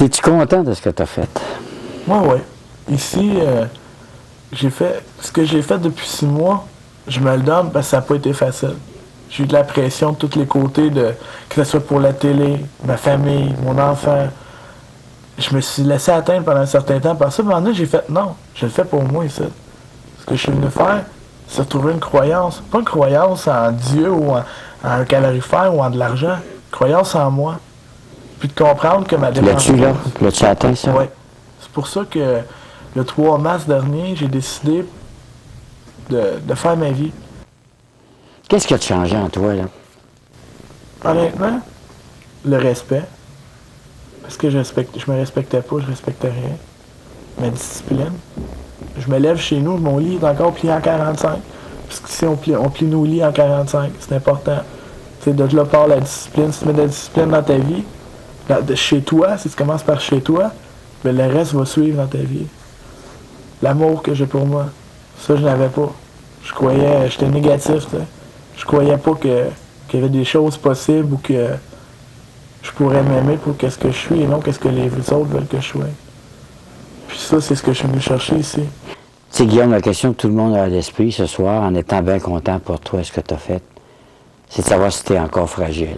Es-tu content de ce que tu as fait? Moi, oui. Ici, j'ai fait ce que j'ai fait depuis 6 mois, je me le donne parce que ça n'a pas été facile. J'ai eu de la pression de tous les côtés, que ce soit pour la télé, ma famille, mon enfant. Je me suis laissé atteindre pendant un certain temps par ça. Mais maintenant, j'ai fait non, je le fais pour moi ici. Ce que je suis venu faire, c'est trouver une croyance. Pas une croyance en Dieu ou en un calorifère ou en de l'argent. Une croyance en moi. Puis de comprendre que ma dépense. L'as-tu, là? L'as-tu atteint, ça? Oui. C'est pour ça que le 3 mars dernier, j'ai décidé de faire ma vie. Qu'est-ce qui a changé en toi, là? Honnêtement, le respect. Parce que je me respectais pas, je respectais rien. Ma discipline. Je me lève chez nous, mon lit est encore plié en 45. Parce qu'ici, on plie nos lits en 45. C'est important. Tu sais, de là part la discipline. Si tu mets de la discipline dans ta vie, chez toi, si tu commences par chez toi, ben le reste va suivre dans ta vie. L'amour que j'ai pour moi, ça, je n'avais pas. Je croyais, j'étais négatif, tu sais. Je croyais pas qu'il y avait des choses possibles ou que je pourrais m'aimer pour qu'est-ce que je suis et non qu'est-ce que les autres veulent que je sois. Puis ça, c'est ce que je suis venu chercher ici. Tu sais, Guillaume, la question que tout le monde a à l'esprit ce soir, en étant bien content pour toi, ce que tu as fait, c'est de savoir si tu es encore fragile.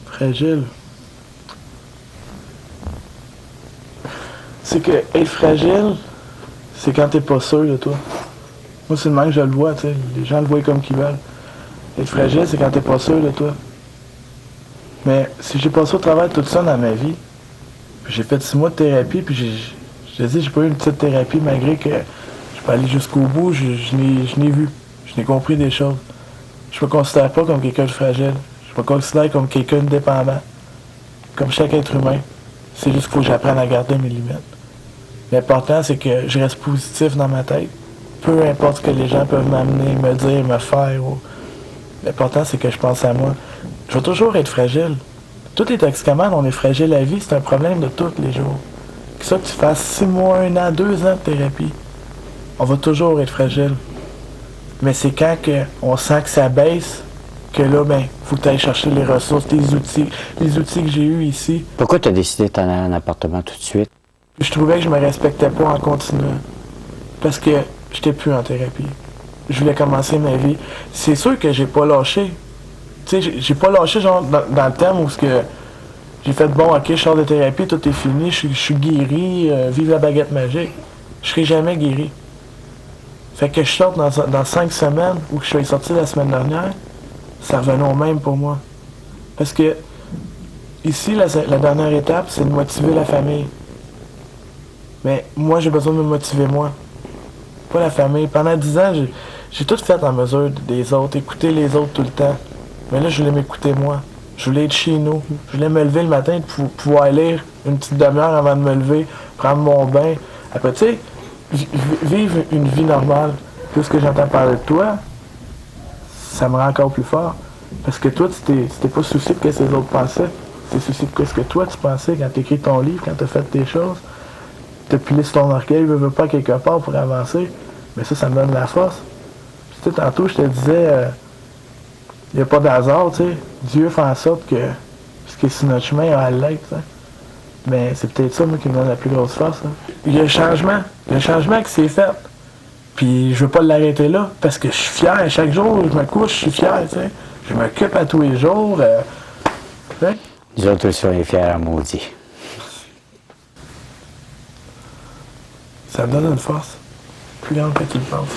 Fragile. C'est que être fragile, c'est quand t'es pas sûr de toi. Moi, c'est le même que je le vois, tu sais. Les gens le voient comme qu'ils veulent. Être fragile, c'est quand t'es pas sûr de toi. Mais si j'ai passé au travers de tout ça dans ma vie, puis j'ai fait 6 mois de thérapie, puis je te dis, j'ai pas eu une petite thérapie malgré que je peux aller jusqu'au bout, je n'ai vu. Je n'ai compris des choses. Je me considère pas comme quelqu'un de fragile. Je me considère comme quelqu'un de dépendant. Comme chaque être humain. C'est juste qu'il faut que j'apprenne à garder mes limites. L'important, c'est que je reste positif dans ma tête. Peu importe ce que les gens peuvent m'amener, me dire, me faire. L'important, c'est que je pense à moi. Je vais toujours être fragile. Tous les toxicomanes, on est fragile à la vie. C'est un problème de tous les jours. Que ça, que tu fasses 6 mois, 1 an, 2 ans de thérapie, on va toujours être fragile. Mais c'est quand on sent que ça baisse, que là, ben, faut que tu ailles chercher les ressources, les outils que j'ai eus ici. Pourquoi tu as décidé de t'en aller en appartement tout de suite? Je trouvais que je me respectais pas en continuant. Parce que j'étais plus en thérapie. Je voulais commencer ma vie. C'est sûr que j'ai pas lâché. Tu sais, j'ai pas lâché genre dans le terme où j'ai fait bon, ok, je sors de thérapie, tout est fini, je suis guéri, vive la baguette magique. Je serai jamais guéri. Fait que je sorte dans 5 semaines ou que je suis sorti la semaine dernière, ça revenait au même pour moi. Parce que ici, la dernière étape, c'est de motiver la famille. Mais moi, j'ai besoin de me motiver moi. Pas la famille. Pendant 10 ans, j'ai tout fait en mesure des autres, écouter les autres tout le temps. Mais là, je voulais m'écouter moi. Je voulais être chez nous. Je voulais me lever le matin pour pouvoir lire une petite demi-heure avant de me lever, prendre mon bain. Après, tu sais, vivre une vie normale. Tout ce que j'entends parler de toi, ça me rend encore plus fort. Parce que toi, tu t'es pas soucié de ce que les autres pensaient. Tu t'es soucié de ce que toi, tu pensais quand tu écris ton livre, quand tu as fait tes choses. Tu as pilé sur ton orgueil, veux pas quelque part pour avancer. Mais ça me donne de la force. Puis, tu sais, tantôt, je te disais, il n'y a pas d'hasard, tu sais. Dieu fait en sorte que ce qui est sur notre chemin, à l'être, tu sais. Mais c'est peut-être ça, moi, qui me donne la plus grosse force. Hein. Il y a un changement. Il y a un changement qui s'est fait. Puis je veux pas l'arrêter là, parce que je suis fier. Chaque jour, je me couche, je suis fier, tu sais. Je m'occupe à tous les jours. Tu sais. Nous autres, soyez fiers, maudit. Ça me donne une force. Plus grande que tu le penses.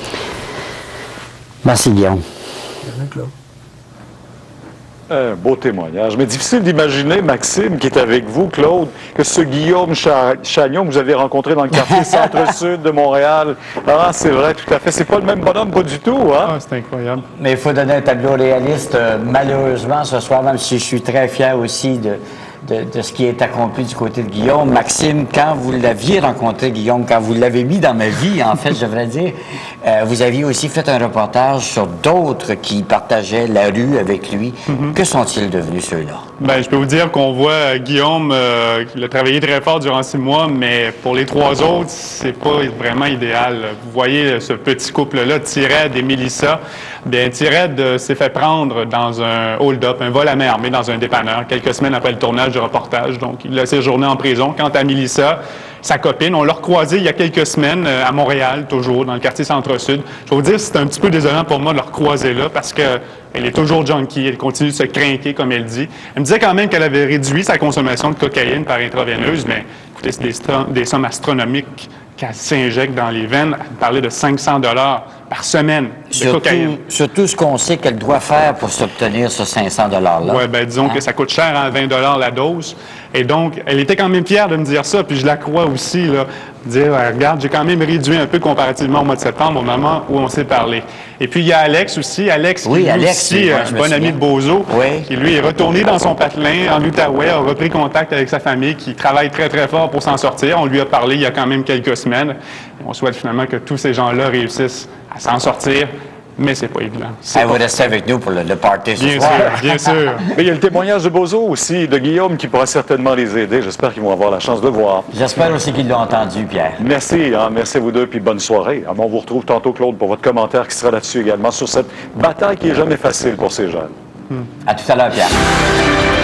Merci, Guillaume. Bienvenue, Claude. Un beau témoignage. Mais difficile d'imaginer, Maxime, qui est avec vous, Claude, que ce Guillaume Chagnon que vous avez rencontré dans le quartier centre-sud de Montréal. Ah, c'est vrai, tout à fait. C'est pas le même bonhomme, pas du tout, hein? Ah, c'est incroyable. Mais il faut donner un tableau réaliste. Malheureusement, ce soir, même si je suis très fier aussi de ce qui est accompli du côté de Guillaume. Maxime, quand vous l'aviez rencontré, Guillaume, quand vous l'avez mis dans ma vie, en fait, je devrais dire, vous aviez aussi fait un reportage sur d'autres qui partageaient la rue avec lui. Que sont-ils devenus, ceux-là? Bien, je peux vous dire qu'on voit Guillaume, il a travaillé très fort durant 6 mois, mais pour les 3 autres, c'est pas vraiment idéal. Vous voyez ce petit couple-là, Tired et Mélissa. Bien, Tired s'est fait prendre dans un hold-up, un vol à main armée dans un dépanneur, quelques semaines après le tournage du reportage. Donc, il a séjourné en prison. Quant à Mélissa, sa copine, on l'a recroisée il y a quelques semaines à Montréal, toujours, dans le quartier Centre-Sud. Je vais vous dire, c'est un petit peu désolant pour moi de la recroiser là parce qu'elle est toujours junkie, elle continue de se crinquer, comme elle dit. Elle me disait quand même qu'elle avait réduit sa consommation de cocaïne par intraveineuse, mais écoutez, c'est des sommes astronomiques qu'elle s'injecte dans les veines. Elle parlait de 500 $ par semaine de cocaïne. Surtout ce qu'on sait qu'elle doit faire pour s'obtenir ce 500 $-là. Oui, bien, disons que ça coûte cher à 20 $ la dose. Et donc, elle était quand même fière de me dire ça, puis je la crois aussi, là, dire, regarde, j'ai quand même réduit un peu comparativement au mois de septembre, au moment où on s'est parlé. Et puis, il y a Alex aussi, qui est aussi un bon ami de Bozo, qui lui est retourné dans son patelin en Outaouais, a repris contact avec sa famille, qui travaille très, très fort pour s'en sortir. On lui a parlé il y a quand même quelques semaines. Et on souhaite finalement que tous ces gens-là réussissent à s'en sortir. Mais c'est pas évident. Elle va rester avec nous pour le party ce soir. Bien sûr. Mais il y a le témoignage de Bozo aussi, de Guillaume, qui pourra certainement les aider. J'espère qu'ils vont avoir la chance de le voir. J'espère aussi qu'ils l'ont entendu, Pierre. Merci, merci à vous deux, puis bonne soirée. On vous retrouve tantôt, Claude, pour votre commentaire qui sera là-dessus également, sur cette bataille qui n'est jamais facile pour ces jeunes. À tout à l'heure, Pierre.